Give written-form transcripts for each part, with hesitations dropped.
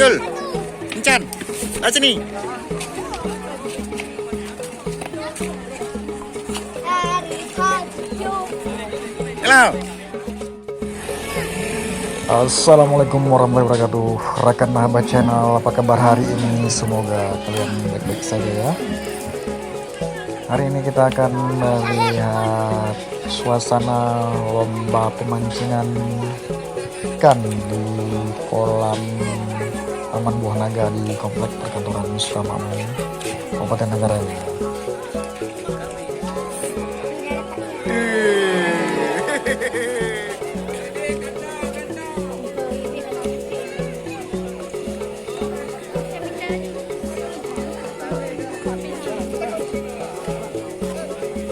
Gul, Encan, ayo sini. Halo. Assalamualaikum warahmatullahi wabarakatuh. Rekan Mahabat Channel, apa kabar hari ini? Semoga kalian baik-baik saja ya. Hari ini kita akan melihat suasana lomba pemancingan ikan di kolam Taman Buah Naga di Komplek Perkantoran Sukamakmur, Kabupaten Nagaraja.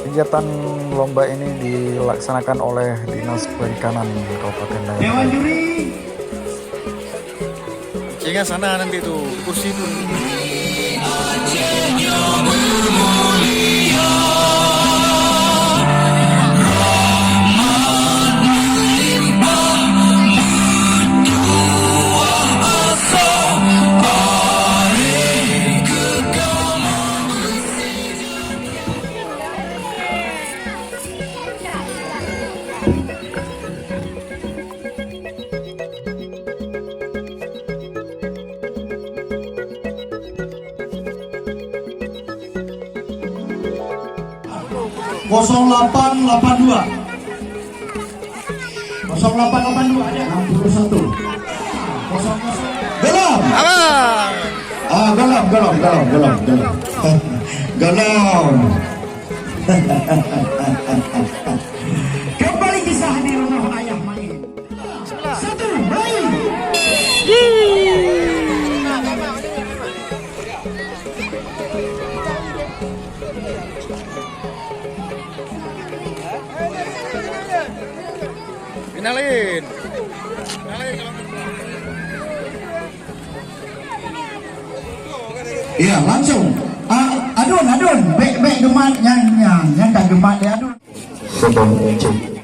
Kegiatan lomba ini dilaksanakan oleh Dinas Perikanan Kabupaten Nagaraja. Jangan sana nanti tuh kursi itu. Kosong 0882 ada 61 Gelap. Gelap. Kembali kisah di rumah ayah main. Satu main. Finalin. Iya, langsung. Adun. Bek gemat yang tak gemat dia adun. Sedang cek